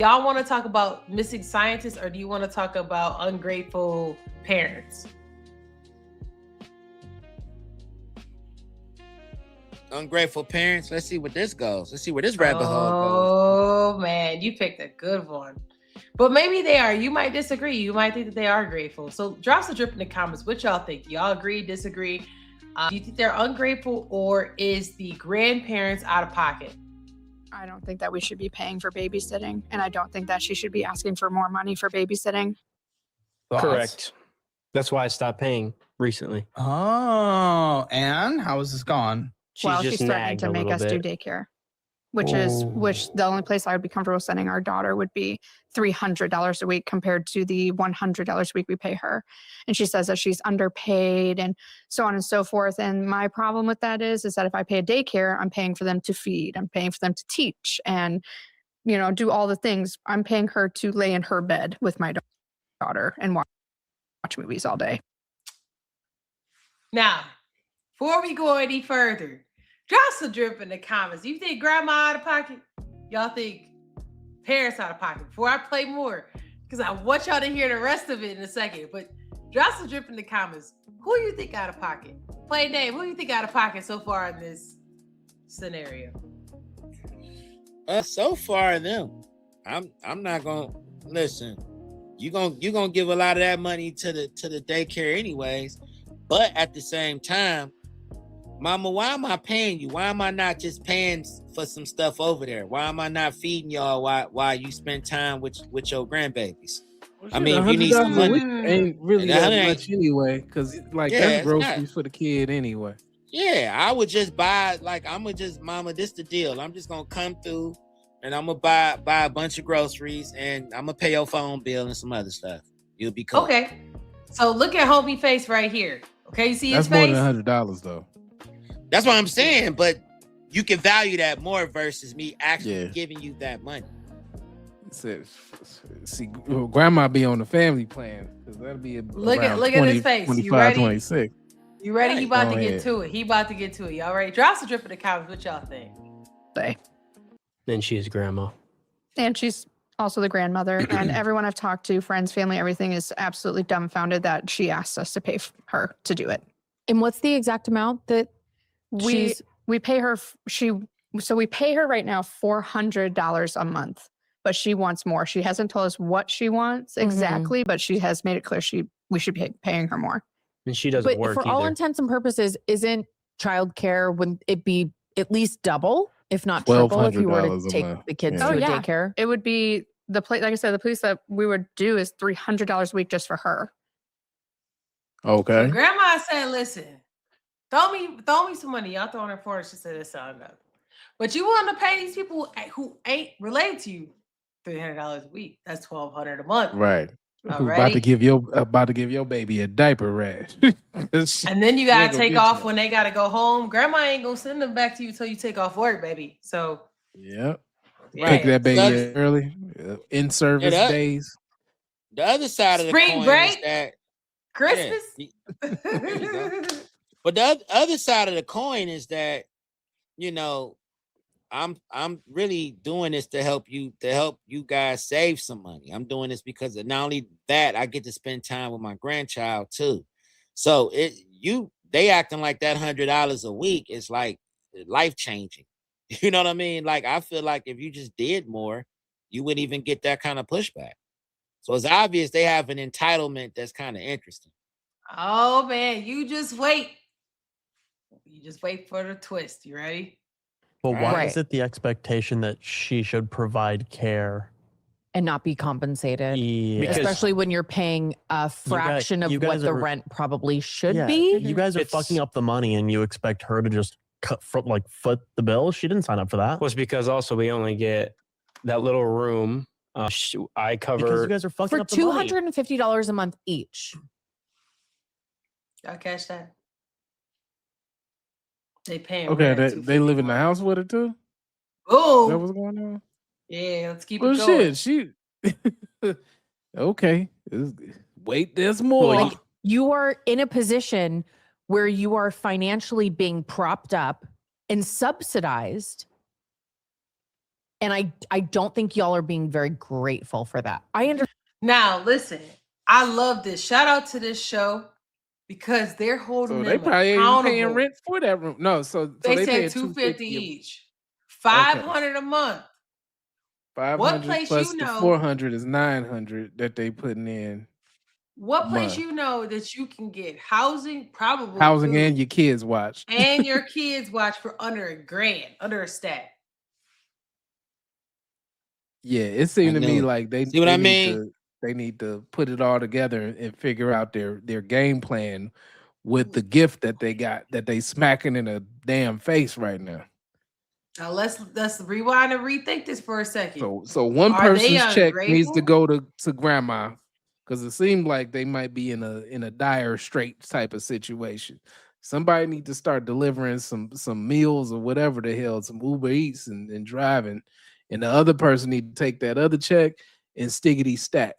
Y'all want to talk about missing scientists, or do you want to talk about ungrateful parents? Ungrateful parents. Let's see what this goes. Let's see where this rabbit hole goes. Oh man, you picked a good one. But maybe they are. You might disagree. You might think that they are grateful. So drop some drip in the comments. What y'all think? Y'all agree, disagree? Do you think they're ungrateful, or is the grandparents out of pocket? I don't think that we should be paying for babysitting, and I don't think that she should be asking for more money for babysitting. Correct. That's why I stopped paying recently. Oh, and how has this gone? She's threatening to make us do daycare, which the only place I would be comfortable sending our daughter would be $300 a week compared to the $100 a week we pay her. And she says that she's underpaid and so on and so forth. And my problem with that is that if I pay a daycare, I'm paying for them to feed, I'm paying for them to teach and, do all the things. I'm paying her to lay in her bed with my daughter and watch movies all day. Now, before we go any further, drop some drip in the comments. You think grandma out of pocket? Y'all think parents out of pocket? Before I play more, because I want y'all to hear the rest of it in a second, but drop some drip in the comments. Who you think out of pocket? Play name. Who you think out of pocket so far in this scenario? So far, them. I'm not gonna listen. You gonna give a lot of that money to the daycare anyways. But at the same time, Mama, why am I paying you? Why am I not just paying for some stuff over there? Why am I not feeding y'all while you spend time with your grandbabies? Well, I mean, if you need some money, ain't really that much anyway, because that's groceries for the kid anyway. Yeah, I would just buy, Mama, this the deal. I'm just gonna come through and I'm gonna buy a bunch of groceries and I'm gonna pay your phone bill and some other stuff. You'll be cool. Okay. So look at homie face right here. Okay, you see his face? That's more than $100 though. That's what I'm saying, but you can value that more versus me actually giving you that money. See, grandma be on the family plan because that'll be look at his face. 25, you ready? 26. You ready? He about to get to it. Y'all ready? Drop some drip in the comments. What y'all think? Then she is grandma. And she's also the grandmother. And everyone I've talked to, friends, family, everything is absolutely dumbfounded that she asked us to pay her to do it. And what's the exact amount that we pay her? We pay her right now $400 a month, but she wants more. She hasn't told us what she wants exactly, but she has made it clear we should be paying her more. And she doesn't work for either. all intents and purposes, isn't childcare, wouldn't it be at least double, if not triple, if you were to take the kids to a daycare? It would be the place. Like I said, the place that we would do is $300 a week just for her. Okay. So grandma said, "Listen, throw me some money." Y'all throwing her for it. She said, "It's all enough." But you want to pay these people who ain't related to you $300 a week. That's $1,200 a month. Right. Who's about to give your baby a diaper rash. And then you gotta take off when they gotta go home. Grandma ain't gonna send them back to you until you take off work, baby. So pick that baby up early. In service days. The other side of the spring coin break, is that Christmas. But the other side of the coin is that, I'm really doing this to help you guys save some money. I'm doing this because of not only that, I get to spend time with my grandchild too. So they acting like that $100 a week is like life changing. You know what I mean? Like, I feel like if you just did more, you wouldn't even get that kind of pushback. So it's obvious they have an entitlement that's kind of interesting. Oh man, you just wait. You just wait for the twist. You ready? But why is it the expectation that she should provide care and not be compensated? Yeah. Especially when you're paying a fraction of what the rent probably should be. You guys are fucking up the money and you expect her to just foot the bill. She didn't sign up for that. Well, it's because also we only get that little room. I cover. Because you guys are fucking for up the money. $250 a month each. Y'all catch that? They paying. Okay, they live in the house with her too. Oh, is that what's going on? Yeah, let's keep it going. Shit, okay. Wait, there's more. Like, you are in a position where you are financially being propped up and subsidized And I don't think y'all are being very grateful for that. I understand. Now, listen, I love this. Shout out to this show because they're holding So them they probably ain't accountable. paying rent for that room. No, so they paying said $250 $250 each, $500 a month. 500 plus the 400 is 900 that they putting in. What place you know that you can get housing, probably housing, food, and your kids watch, and your kids watch for under $1,000, under a stack. Yeah, it seemed to me like they see what I mean. They need to put it all together and figure out their game plan with the gift that they got that they smacking in a damn face right now. Now let's rewind and rethink this for a second. So one person's check needs to go to grandma because it seemed like they might be in a dire strait type of situation. Somebody need to start delivering some meals or whatever the hell, some Uber Eats and driving, and the other person need to take that other check and stickity stack.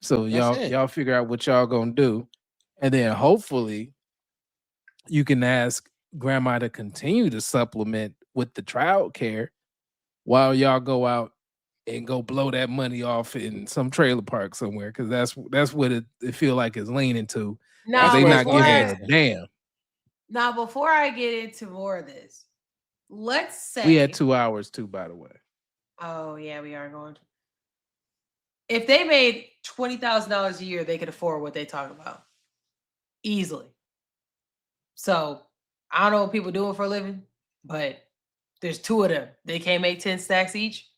So y'all figure out what y'all gonna do, and then hopefully you can ask grandma to continue to supplement with the child care while y'all go out and go blow that money off in some trailer park somewhere, because that's what it feel like it's leaning to. Now they not giving a damn. Now, before I get into more of this, let's say we had 2 hours too, by the way. Oh yeah, we are going to. If they made $20,000 a year, they could afford what they talk about easily. So I don't know what people are doing for a living, but there's 2 of them. They can't make 10 stacks each.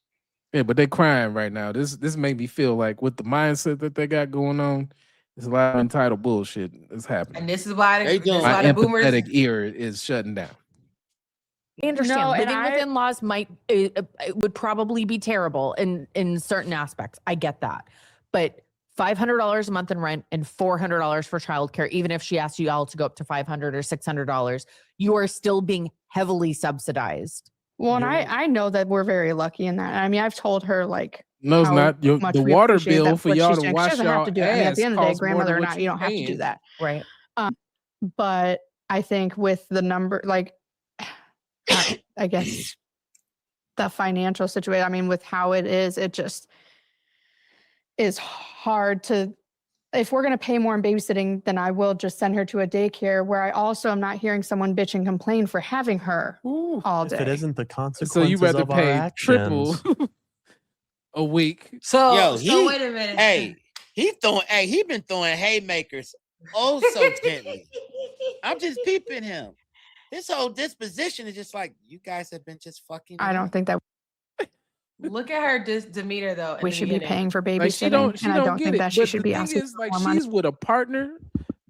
Yeah, but they're crying right now. This made me feel like with the mindset that they got going on, there's a lot of entitled bullshit that's happening. And this is why my empathetic ear is shutting down. I understand living with in-laws it would probably be terrible in certain aspects. I get that, but $500 a month in rent and $400 for childcare, even if she asked you all to go up to $500 or $600, you are still being heavily subsidized. Well, and I know that we're very lucky in that. I mean, I've told her like, no, it's not. The water bill for y'all to wash y'all have to do it. I mean, at the end of the day, grandmother or not, you don't have to do that, right? But I think with the number, like, I guess the financial situation, I mean, with how it just is hard to, if we're going to pay more in babysitting, then I will just send her to a daycare where I also am not hearing someone bitch and complain for having her all day. If it isn't the consequences so you rather of pay our triple actions. a week. So wait a minute. Hey, he been throwing haymakers so gently. I'm just peeping him. His whole disposition is just like, you guys have been just fucking. I don't think that. Look at her demeanor, though. We should be paying for babysitting, and I don't think that she should be asking. Like, she's with a partner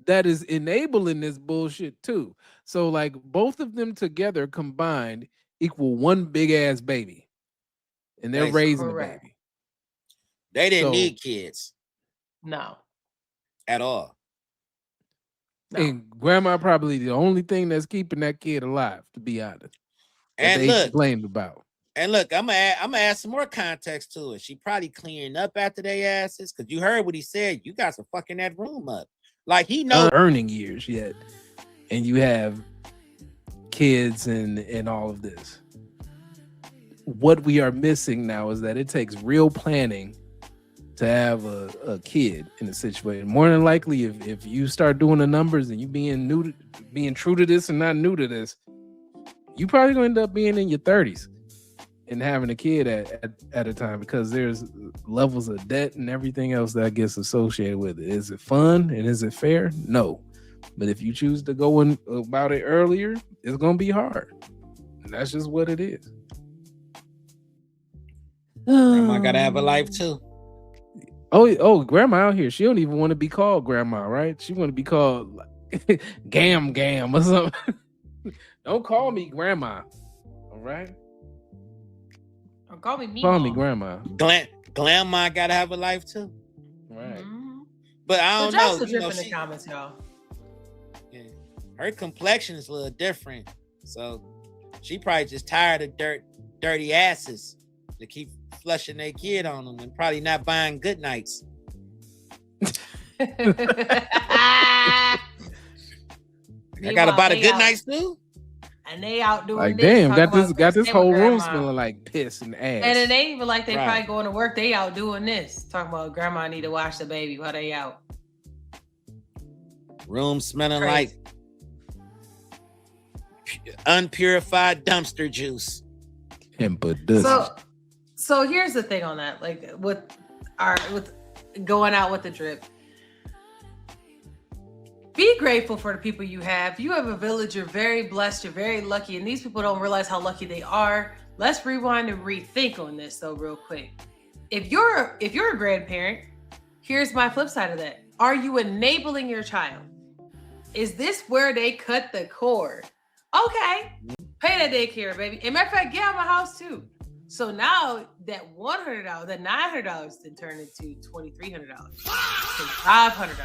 that is enabling this bullshit too. So like both of them together combined equal one big ass baby, and they're raising the baby. They didn't need kids. No. At all. No. And grandma probably the only thing that's keeping that kid alive, to be honest. And they look, blamed about. And look, I'm gonna add some more context to it. She probably cleaning up after they asses, because you heard what he said. You guys are fucking that room up. Like he knows earning years yet, and you have kids and all of this. What we are missing now is that it takes real planning to have a kid in a situation. More than likely, if you start doing the numbers and you being true to this and not new to this, you probably gonna end up being in your 30s and having a kid at a time, because there's levels of debt and everything else that gets associated with it. Is it fun and is it fair? No. But if you choose to go in about it earlier, it's gonna be hard. And that's just what it is. Grandma gotta have a life too. Oh, grandma out here. She don't even want to be called grandma, right? She want to be called like, Gam or something. Don't call me grandma. All right. Or call me Call me grandma. Grandma gotta have a life too. Right. Mm-hmm. But I don't know. Just in the comments, y'all. Yeah, her complexion is a little different, so she probably just tired of dirty asses to keep flushing their kid on them and probably not buying good nights. I gotta buy the good nights too. and they out doing Like, this. damn, talking got about this stay whole with room grandma. smelling like piss and ass. And it ain't even like they Right. probably going to work. They out doing this. Talking about grandma need to wash the baby while they out. Room smelling Crazy. like unpurified dumpster juice. And but this. So here's the thing on that. Like with going out with the drip. Be grateful for the people you have. You have a village. You're very blessed. You're very lucky. And these people don't realize how lucky they are. Let's rewind and rethink on this though, real quick. If you're a grandparent, here's my flip side of that. Are you enabling your child? Is this where they cut the cord? Okay, pay that daycare, baby. And matter of fact, get out of my house too. So now that $100, that $900 then turn into $2,300, $500.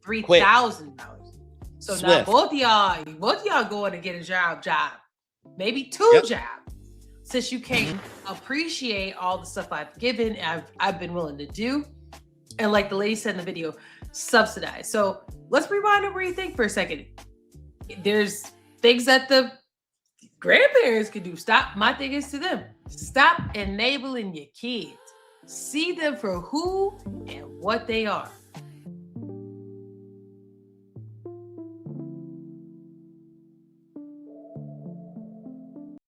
$3,000. So Swift. now both of y'all going to get a job, maybe two jobs, since you can't appreciate all the stuff I've given, I've been willing to do, and like the lady said in the video, subsidize. So let's rewind and rethink for a second. There's things that the grandparents can do. My thing is to them: stop enabling your kids. See them for who and what they are.